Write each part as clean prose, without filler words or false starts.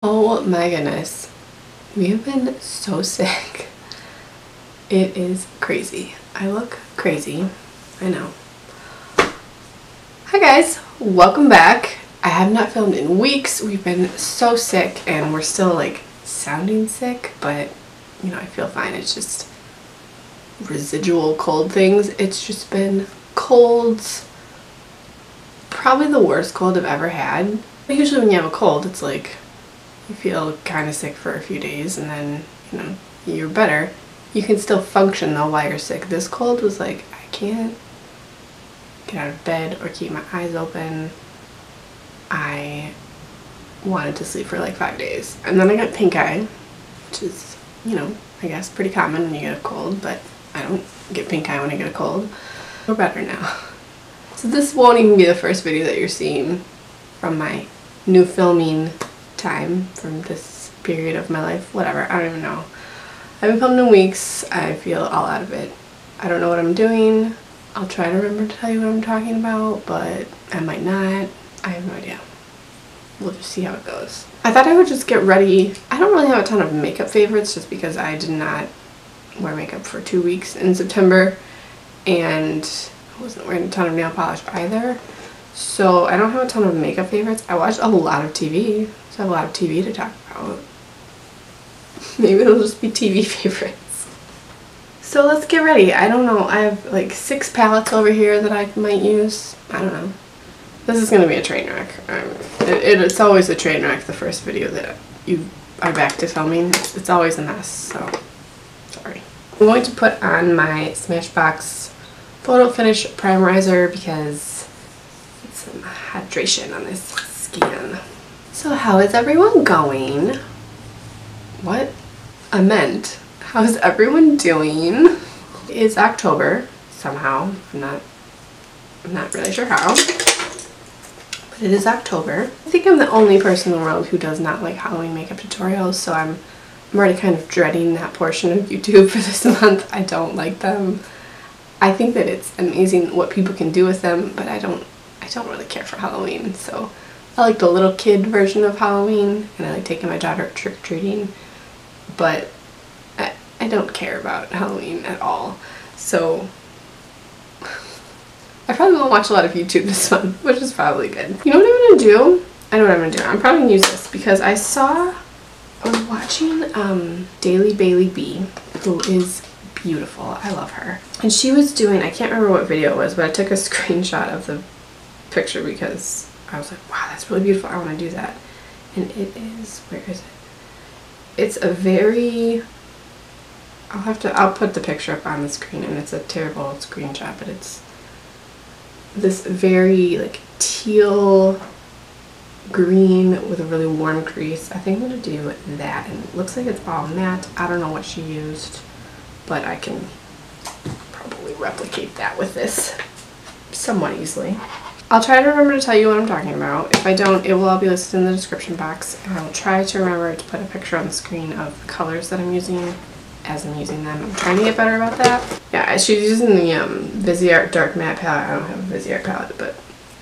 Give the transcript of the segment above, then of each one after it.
Oh my goodness. We have been so sick. It is crazy. I look crazy. I know. Hi guys, welcome back. I have not filmed in weeks. We've been so sick and we're still like sounding sick, but you know, I feel fine. It's just residual cold things. It's just been colds. Probably the worst cold I've ever had. But usually when you have a cold, it's like you feel kind of sick for a few days and then, you know, you're better. You can still function though while you're sick. This cold was like, I can't get out of bed or keep my eyes open. I wanted to sleep for like 5 days. And then I got pink eye, which is, you know, I guess pretty common when you get a cold, but I don't get pink eye when I get a cold. We're better now. So this won't even be the first video that you're seeing from my new filming time, from this period of my life. Whatever, I don't even know. I haven't filmed in weeks. I feel all out of it. I don't know what I'm doing. I'll try to remember to tell you what I'm talking about, but I might not. I have no idea. We'll just see how it goes. I thought I would just get ready. I don't really have a ton of makeup favorites just because I did not wear makeup for 2 weeks in September and I wasn't wearing a ton of nail polish either. So I don't have a ton of makeup favorites. I watched a lot of TV, so I have a lot of TV to talk about. Maybe it'll just be TV favorites. So let's get ready. I don't know. I have like 6 palettes over here that I might use. I don't know. This is going to be a train wreck. It's always a train wreck, the first video that you are back to filming. It's always a mess, so sorry. I'm going to put on my Smashbox Photo Finish Primerizer because some hydration on this skin. So how is everyone going? What? I meant, how's everyone doing? It's October somehow. I'm not really sure how. But it is October. I think I'm the only person in the world who does not like Halloween makeup tutorials, so I'm already kind of dreading that portion of YouTube for this month. I don't like them. I think that it's amazing what people can do with them, but I don't really care for Halloween. So I like the little kid version of Halloween and I like taking my daughter trick-or-treating, but I don't care about Halloween at all. So I probably won't watch a lot of YouTube this month, which is probably good. You know what I'm gonna do? I know what I'm gonna do. I'm probably gonna use this because I was watching Daily Bailey B, who is beautiful. I love her. And she was doing, I can't remember what video it was, but I took a screenshot of the picture because I was like, wow, that's really beautiful. I want to do that. And it is, where is it? It's a very, I'll put the picture up on the screen, and it's a terrible screenshot, but it's this very like teal green with a really warm crease. I think I'm going to do that, and it looks like it's all matte. I don't know what she used, but I can probably replicate that with this somewhat easily. I'll try to remember to tell you what I'm talking about. If I don't, it will all be listed in the description box, and I'll try to remember to put a picture on the screen of the colors that I'm using as I'm using them. I'm trying to get better about that. Yeah, she's using the Viseart Dark Matte palette. I don't have a Viseart palette, but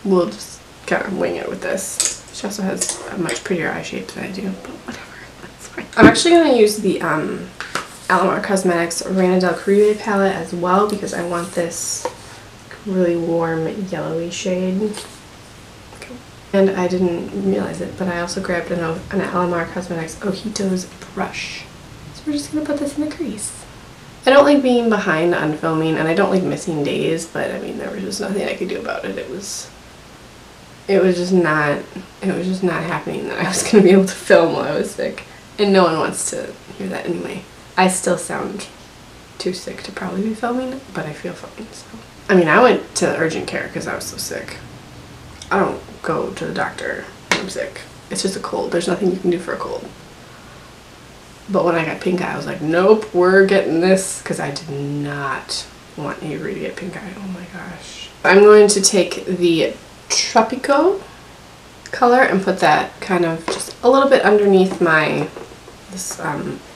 we'll just kind of wing it with this. She also has a much prettier eye shape than I do, but whatever, that's fine. I'm actually going to use the Alamar Cosmetics Reina del Caribe palette as well because I want this really warm yellowy shade. Okay. And I didn't realize it, but I also grabbed an Alamar Cosmetics Ojitos brush. So we're just going to put this in the crease. I don't like being behind on filming, and I don't like missing days, but I mean, there was just nothing I could do about it. It was just not happening that I was going to be able to film while I was sick, and no one wants to hear that anyway. I still sound too sick to probably be filming, but I feel fine, so. I mean, I went to urgent care because I was so sick. I don't go to the doctor when I'm sick. It's just a cold. There's nothing you can do for a cold. But when I got pink eye, I was like, nope, we're getting this, because I did not want Avery to get pink eye. Oh my gosh. I'm going to take the Tropico color and put that kind of just a little bit underneath this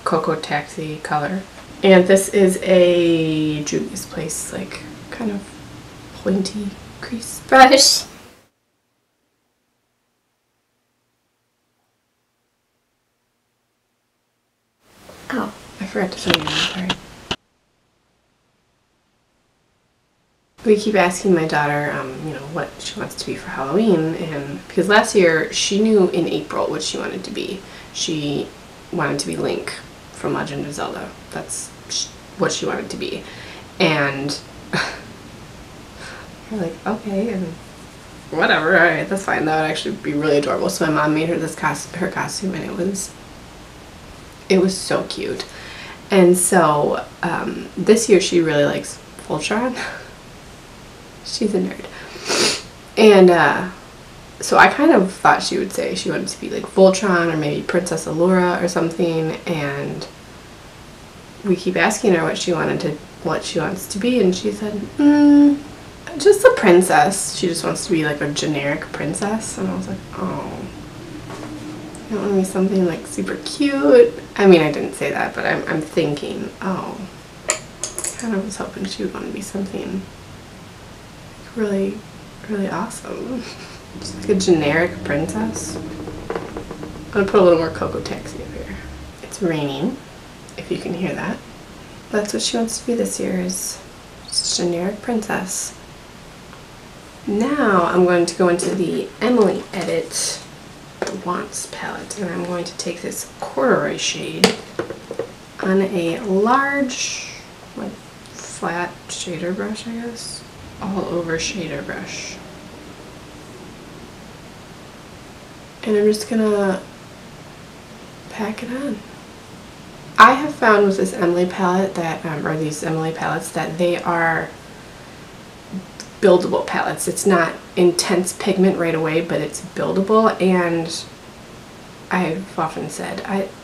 Cocoa Taxi color. And this is a Juvia's Place, like, kind of pointy crease brush. forgot to tell you, I'm sorry. We keep asking my daughter, you know, what she wants to be for Halloween, and because last year she knew in April what she wanted to be. She wanted to be Link from Legend of Zelda. That's what she wanted to be. And we're like, okay, and whatever, alright, that's fine. That would actually be really adorable. So my mom made her this her costume, and it was so cute. And so this year she really likes Voltron. She's a nerd. And so I kind of thought she would say she wanted to be like Voltron or maybe Princess Allura or something, and we keep asking her what she wants to be, and she said, just a princess. She just wants to be like a generic princess. And I was like, oh, you don't want to be something like super cute? I mean, I didn't say that, but I'm thinking, oh, I kind of was hoping she would want to be something really, really awesome. Just like a generic princess. I'm gonna put a little more Cocoa Taxi over here. It's raining, if you can hear that. That's what she wants to be this year, is just a generic princess. Now I'm going to go into the Emily Edit Wants palette, and I'm going to take this corduroy shade on a large, like, flat shader brush, I guess. All over shader brush. And I'm just gonna pack it on. I have found with this Emily palette that, or these Emily palettes, that they are buildable palettes. It's not intense pigment right away, but it's buildable, and I've often said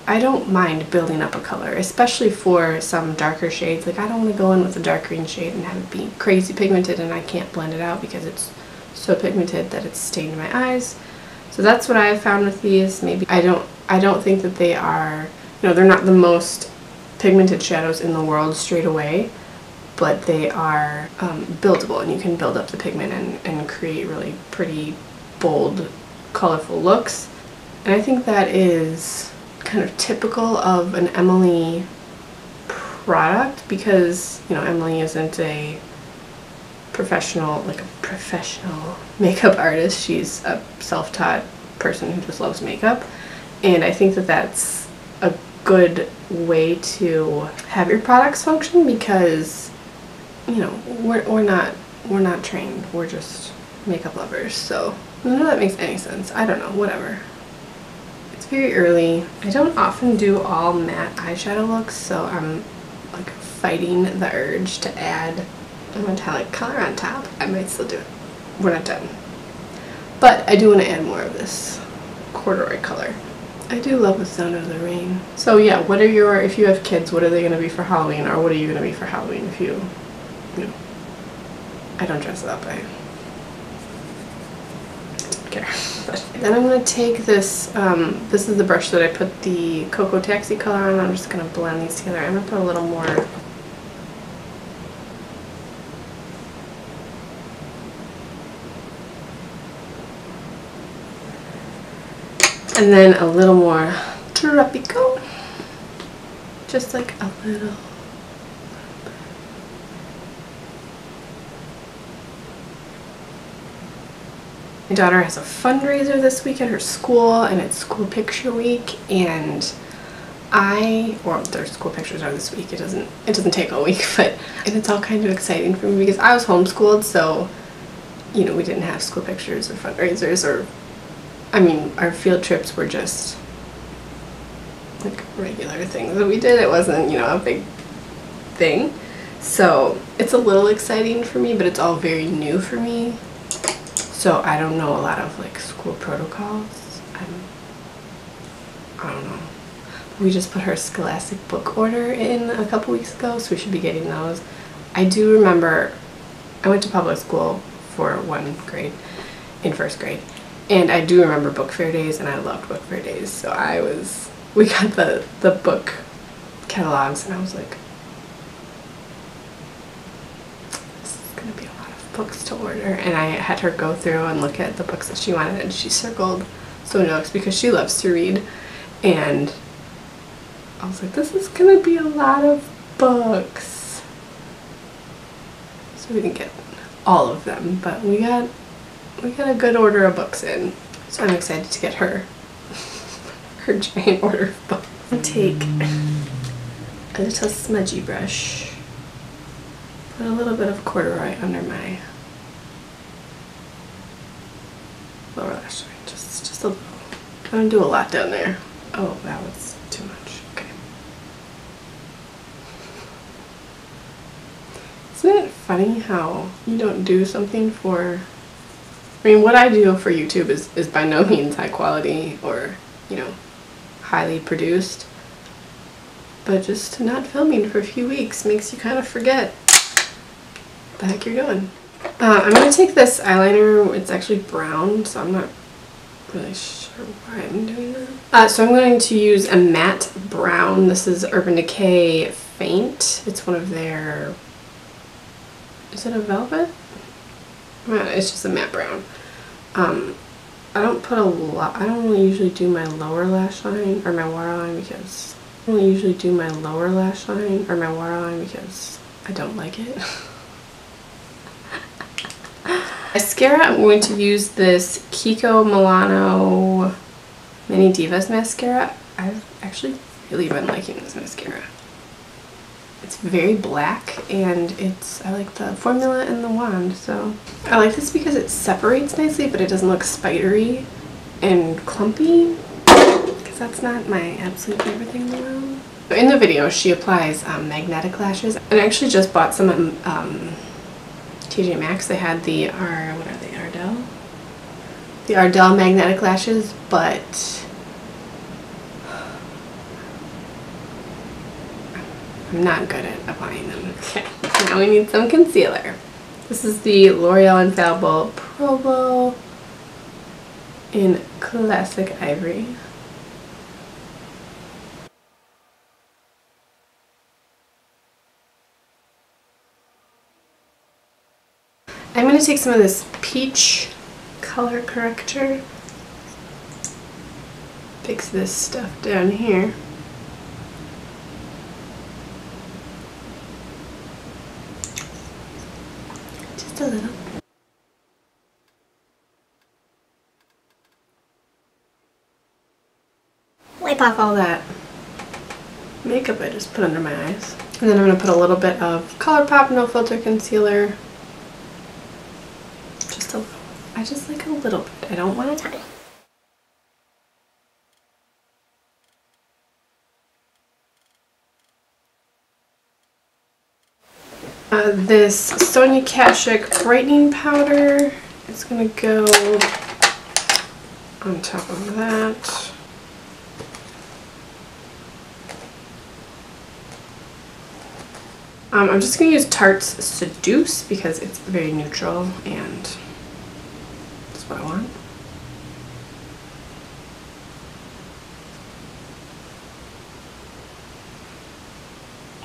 I don't mind building up a color, especially for some darker shades. Like, I don't want to go in with a dark green shade and have it be crazy pigmented and I can't blend it out because it's so pigmented that it's stained my eyes. So that's what I've found with these. Maybe I don't think that they are, you know, they're not the most pigmented shadows in the world straight away, but they are buildable, and you can build up the pigment and create really pretty, bold, colorful looks. And I think that is kind of typical of an Emily product, because, you know, Emily isn't a professional makeup artist. She's a self-taught person who just loves makeup, and I think that that's a good way to have your products function, because, you know, we're not trained, we're just makeup lovers. So none of that makes any sense. I don't know, whatever. It's very early. I don't often do all matte eyeshadow looks, so I'm like fighting the urge to add a metallic color on top. I might still do it. We're not done. But I do want to add more of this corduroy color. I do love the sound of the rain. So yeah, what are your, if you have kids, what are they going to be for Halloween, or what are you going to be for Halloween if you know, I don't dress up, I don't care. But then I'm going to take this, this is the brush that I put the Cocoa Taxi color on. I'm just going to blend these together. I'm going to put a little more and then a little more Tropico, just like a little. My daughter has a fundraiser this week at her school, and it's school picture week, and their school pictures are this week. It doesn't take a week, and it's all kind of exciting for me because I was homeschooled, so, you know, we didn't have school pictures or fundraisers, or, I mean, our field trips were just like regular things that we did. It wasn't, you know, a big thing. So it's a little exciting for me, but it's all very new for me. So I don't know a lot of like school protocols. I don't know. We just put her Scholastic book order in a couple weeks ago, so we should be getting those. I do remember I went to public school for one grade, in first grade, and I do remember book fair days, and I loved book fair days. So we got the book catalogs, and I was like, this is gonna be a lot of books to order. And I had her go through and look at the books that she wanted, and she circled Sonia books because she loves to read. And I was like, this is gonna be a lot of books. So we didn't get all of them, but we got a good order of books in. So I'm excited to get her giant order of books. I'll take a little smudgy brush, put a little bit of corduroy under my lower lash line, just a little. I don't do a lot down there. Oh, that was too much. Okay. Isn't it funny how you don't do something for, I mean, what I do for YouTube is by no means high quality or, you know, highly produced. But just not filming for a few weeks makes you kind of forget what the heck you're doing. I'm going to take this eyeliner. It's actually brown, so I'm not really sure why I'm doing that. So I'm going to use a matte brown. This is Urban Decay Faint. It's one of their, is it a velvet? It's just a matte brown. I don't put a lot, I don't really usually do my lower lash line or my waterline because I don't usually do my lower lash line or my waterline because I don't like it. Mascara, I'm going to use this Kiko Milano Mini Divas mascara. I've actually really been liking this mascara. It's very black and I like the formula and the wand, so I like this because it separates nicely but it doesn't look spidery and clumpy, because that's not my absolute favorite thing in the world. In the video she applies magnetic lashes, and I actually just bought some TJ Maxx. They had the what are they, Ardell? The Ardell magnetic lashes, but I'm not good at applying them. Okay, now we need some concealer. This is the L'Oreal Infallible Provo in Classic Ivory. I'm going to take some of this peach color corrector, fix this stuff down here. Just a little. Wipe off all that makeup I just put under my eyes. And then I'm going to put a little bit of ColourPop No Filter Concealer. Just a little. I just like a little bit. I don't want a ton. This Sonia Kashuk brightening powder. It's going to go on top of that. I'm just going to use Tarte's Seduce because it's very neutral and that's what I want.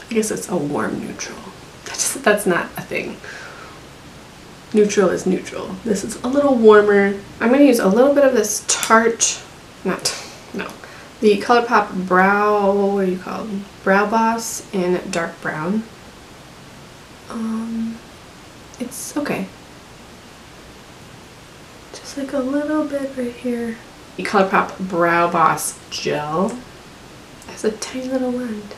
I guess it's a warm neutral. That's not a thing. Neutral is neutral. This is a little warmer. I'm going to use a little bit of this Tarte, the ColourPop Brow, what are you called? Brow Boss in dark brown. It's okay. Just like a little bit right here. The ColourPop Brow Boss Gel has a tiny little wand.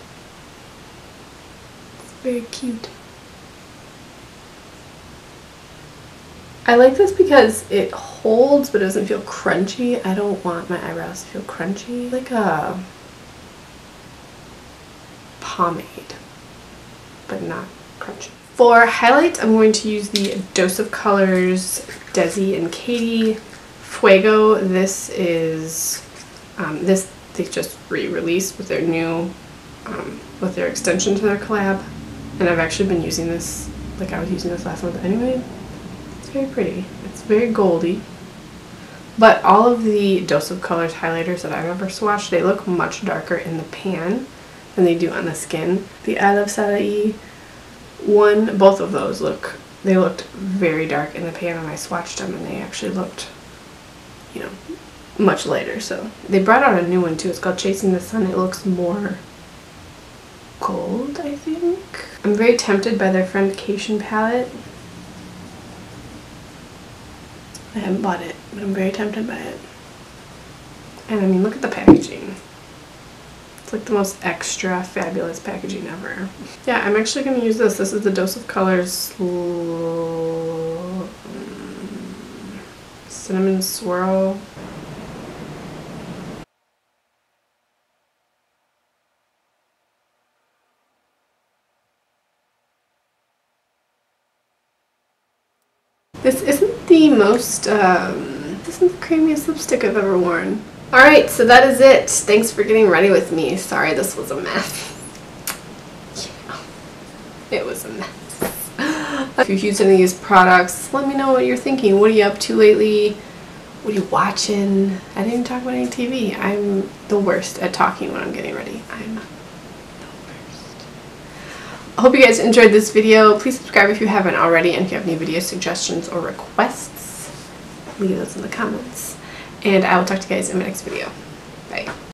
It's very cute. I like this because it holds but it doesn't feel crunchy. I don't want my eyebrows to feel crunchy. Like a pomade, but not crunchy. For highlight, I'm going to use the Dose of Colors Desi and Katie Fuego. This is this they just re-released with their new with their extension to their collab, and I've actually been using this like I was using this last month anyway. It's very pretty. It's very goldy. But all of the Dose of Colors highlighters that I've ever swatched, they look much darker in the pan than they do on the skin. The I Love Salai one, both of those looked very dark in the pan when I swatched them, and they actually looked, much lighter. So they brought out a new one too. It's called Chasing the Sun. It looks more I'm very tempted by their Friendcation palette. I haven't bought it, but I'm very tempted by it. And I mean, look at the packaging. It's like the most extra fabulous packaging ever. Yeah, I'm actually going to use this. This is the Dose of Colors Cinnamon Swirl. This isn't the most, this isn't the creamiest lipstick I've ever worn. Alright, so that is it. Thanks for getting ready with me. Sorry this was a mess. Yeah, it was a mess. If you've used any of these products, let me know what you're thinking. What are you up to lately? What are you watching? I didn't even talk about any TV. I'm the worst at talking when I'm getting ready. I'm the worst. I hope you guys enjoyed this video. Please subscribe if you haven't already, and if you have any video suggestions or requests, leave those in the comments. And I will talk to you guys in my next video.